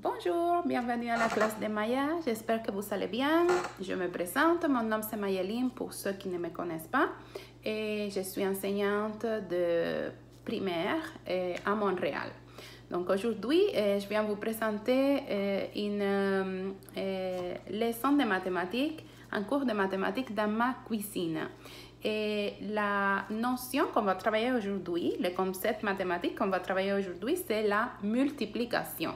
Bonjour, bienvenue à la classe de Maya. J'espère que vous allez bien. Je me présente, mon nom c'est Mayeline pour ceux qui ne me connaissent pas. Et je suis enseignante de primaire à Montréal. Donc aujourd'hui, je viens vous présenter une leçon de mathématiques, un cours de mathématiques dans ma cuisine. Et la notion qu'on va travailler aujourd'hui, le concept mathématique qu'on va travailler aujourd'hui, c'est la multiplication.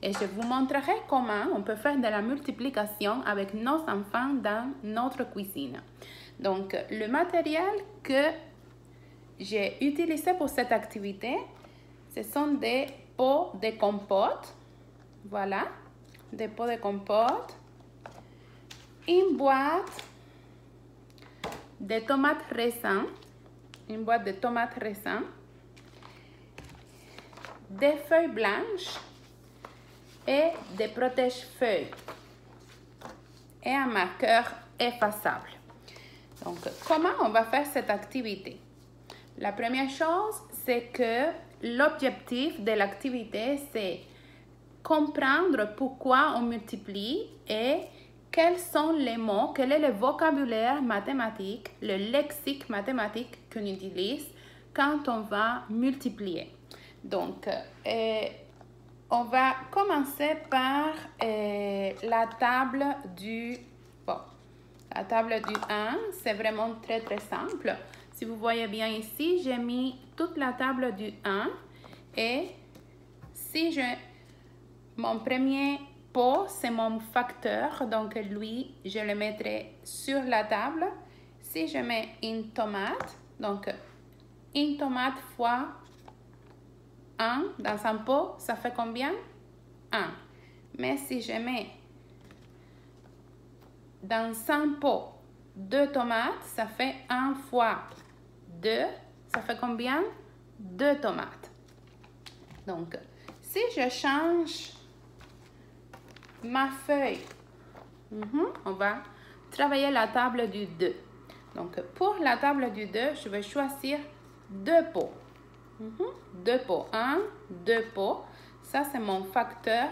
Et je vous montrerai comment on peut faire de la multiplication avec nos enfants dans notre cuisine. Donc, le matériel que j'ai utilisé pour cette activité, ce sont des pots de compote. Voilà, des pots de compote. Une boîte de tomates raisin, une boîte de tomates raisin, des feuilles blanches et des protège-feuilles et un marqueur effaçable. Donc, comment on va faire cette activité? La première chose, c'est que l'objectif de l'activité, c'est comprendre pourquoi on multiplie et quels sont les mots, quel est le vocabulaire mathématique, le lexique mathématique qu'on utilise quand on va multiplier. Donc, on va commencer par la table du 1. C'est vraiment très simple. Si vous voyez bien ici, j'ai mis toute la table du 1 et si mon premier pot, c'est mon facteur, donc lui, je le mettrai sur la table. Si je mets une tomate, donc une tomate fois 1 dans un pot, ça fait combien? 1. Mais si je mets dans un pot 2 tomates, ça fait 1 fois 2, ça fait combien? 2 tomates. Donc, si je change ma feuille, on va travailler la table du 2. Donc, pour la table du 2, je vais choisir 2 pots. 2 pots, 1, 2 pots. Ça, c'est mon facteur.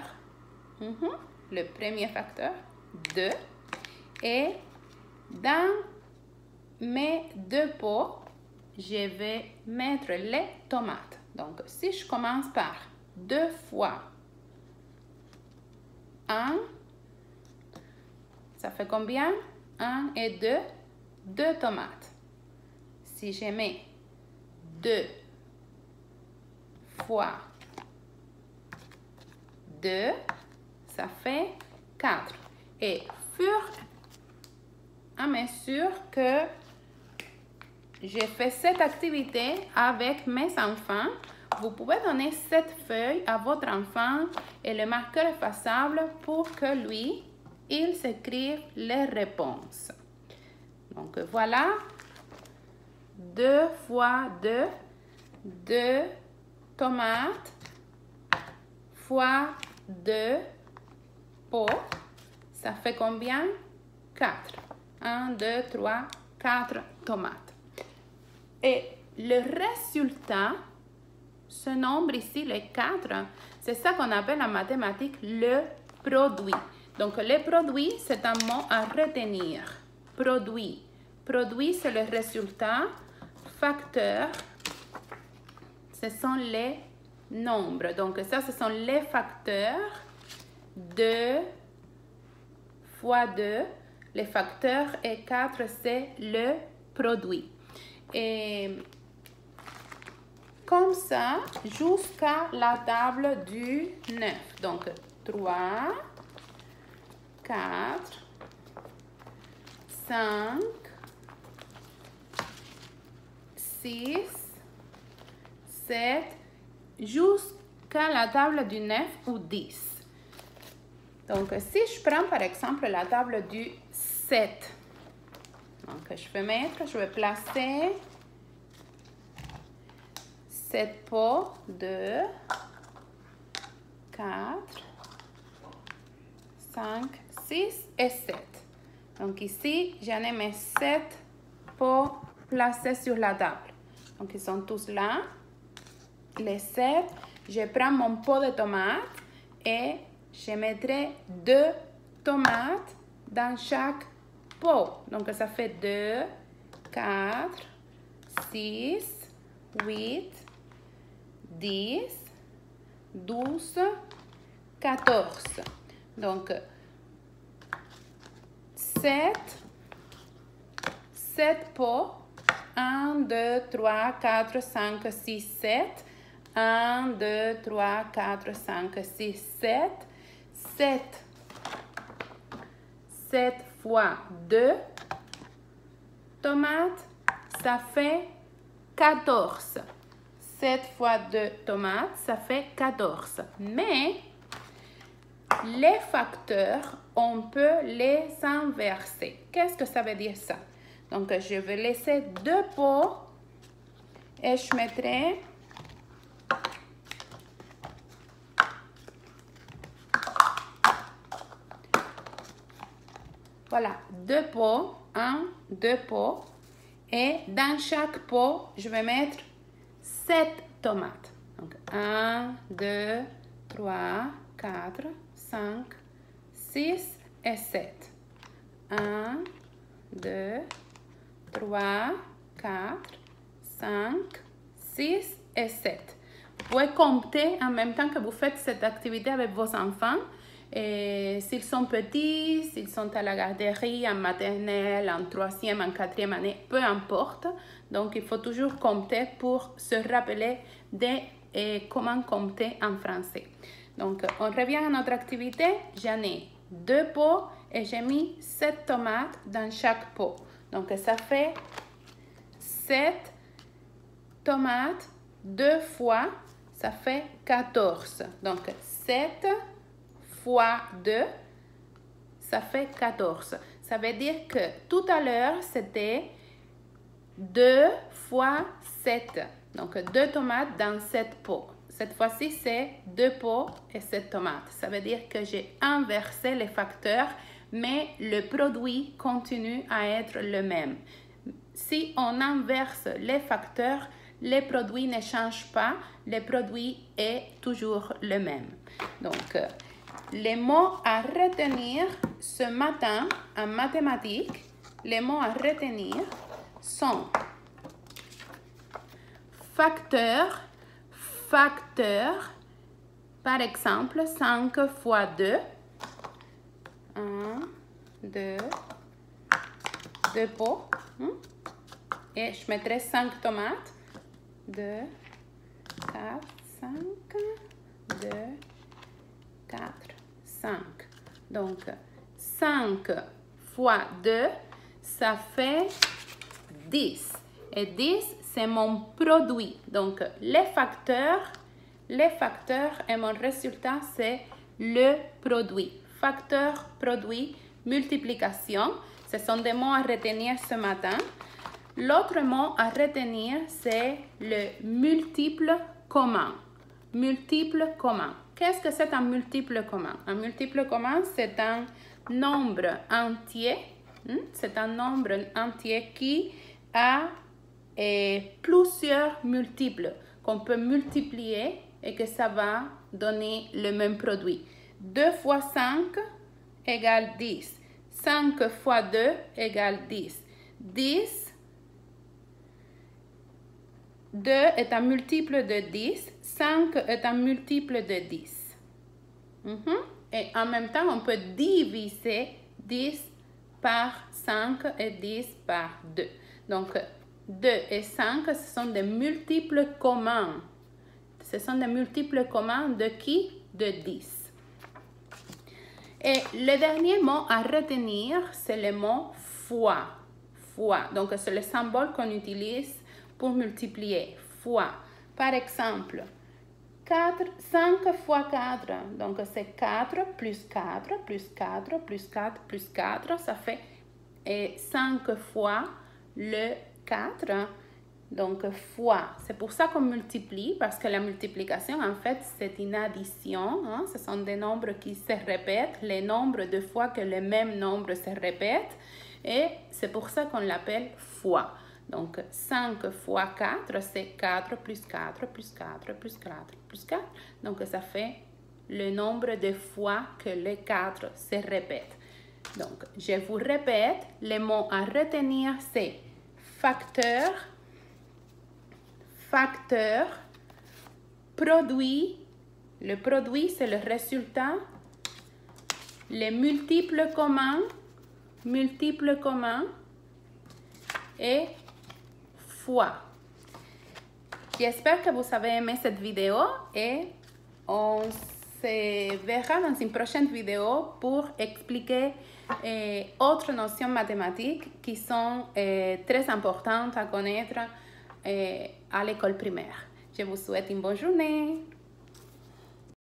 Le premier facteur, 2. Et dans mes 2 pots, je vais mettre les tomates. Donc, si je commence par 2 fois 1, ça fait combien? 1 et 2, 2 tomates. Si je mets 2 fois 2, ça fait 4. Et fur et à mesure que j'ai fait cette activité avec mes enfants, vous pouvez donner cette feuille à votre enfant et le marqueur effaçable pour que lui, il s'écrive les réponses. Donc voilà, 2 fois 2, 2 tomates fois 2 pots, ça fait combien? 4. 1, 2, 3, 4 tomates. Et le résultat, ce nombre ici, le 4, c'est ça qu'on appelle en mathématiques le produit. Donc, le produit, c'est un mot à retenir. Produit. Produit, c'est le résultat. Facteur, ce sont les nombres. Donc, ça, ce sont les facteurs. 2 fois 2. Les facteurs et 4, c'est le produit. Et comme ça, jusqu'à la table du 9. Donc, 3, 4, 5, 6, 7, jusqu'à la table du 9 ou 10. Donc, si je prends par exemple la table du 7, donc je vais placer 7 pots, 2, 4, 5, 6 et 7. Donc ici, j'en ai mes 7 pots placés sur la table. Donc ils sont tous là. Les 7, je prends mon pot de tomates et je mettrai 2 tomates dans chaque pot. Donc, ça fait 2, 4, 6, 8, 10, 12, 14. Donc, 7 pots. 1, 2, 3, 4, 5, 6, 7. 1, 2, 3, 4, 5, 6, 7. 7 fois 2 tomates, ça fait 14. 7 fois 2 tomates, ça fait 14. Mais les facteurs, on peut les inverser. Qu'est-ce que ça veut dire ça? Donc, je vais laisser 2 pots et je mettrai voilà, 2 pots, 1, 2 pots. Et dans chaque pot, je vais mettre 7 tomates. Donc, 1, 2, 3, 4, 5, 6 et 7. 1, 2, 3, 4, 5, 6 et 7. Vous pouvez compter en même temps que vous faites cette activité avec vos enfants. S'ils sont petits, s'ils sont à la garderie, en maternelle, en 3e, en 4e année, peu importe. Donc, il faut toujours compter pour se rappeler de comment compter en français. Donc, on revient à notre activité. J'en ai 2 pots et j'ai mis 7 tomates dans chaque pot. Donc, ça fait 7 tomates 2 fois, ça fait 14. Donc, 7 fois 2, ça fait 14. Ça veut dire que tout à l'heure, c'était 2 fois 7. Donc, 2 tomates dans 7 pots. Cette fois-ci, c'est 2 pots et 7 tomates. Ça veut dire que j'ai inversé les facteurs, mais le produit continue à être le même. Si on inverse les facteurs, les produits ne changent pas, le produit est toujours le même. Donc, les mots à retenir ce matin en mathématiques, les mots à retenir sont facteur, par exemple, 5 fois 2, 1, 2, 2 pots, et je mettrai 5 tomates, 2, 4, 5, 2, 4, 5. Donc, 5 fois 2, ça fait 10. Et 10, c'est mon produit. Donc, les facteurs et mon résultat, c'est le produit. Facteur, produit, multiplication. Ce sont des mots à retenir ce matin. L'autre mot à retenir, c'est le multiple commun. Multiple commun. Qu'est-ce que c'est un multiple commun? Un multiple commun, c'est un nombre entier. C'est un nombre entier qui a plusieurs multiples qu'on peut multiplier et que ça va donner le même produit. 2 fois 5 égale 10. 5 fois 2 égale 10. 10, 2 est un multiple de 10. 5 est un multiple de 10. Et en même temps, on peut diviser 10 par 5 et 10 par 2. Donc, 2 et 5, ce sont des multiples communs. Ce sont des multiples communs de qui? De 10. Et le dernier mot à retenir, c'est le mot fois. Fois. Donc, c'est le symbole qu'on utilise pour multiplier. Fois. Par exemple, 5 fois 4. Donc, c'est 4 plus 4 plus 4 plus 4 plus 4. Ça fait 5 fois le 4. Donc, fois. C'est pour ça qu'on multiplie, parce que la multiplication, en fait, c'est une addition. Ce sont des nombres qui se répètent, les nombres de fois que le même nombre se répète. Et c'est pour ça qu'on l'appelle fois. Donc, 5 fois 4, c'est 4 plus 4 plus 4 plus 4 plus 4. Donc, ça fait le nombre de fois que le 4 se répète. Donc, je vous répète, les mots à retenir, c'est facteur, facteur, produit. Le produit, c'est le résultat. Les multiples communs et fois. J'espère que vous avez aimé cette vidéo et on se verra dans une prochaine vidéo pour expliquer autres notions mathématiques qui sont très importantes à connaître à l'école primaire. Je vous souhaite une bonne journée.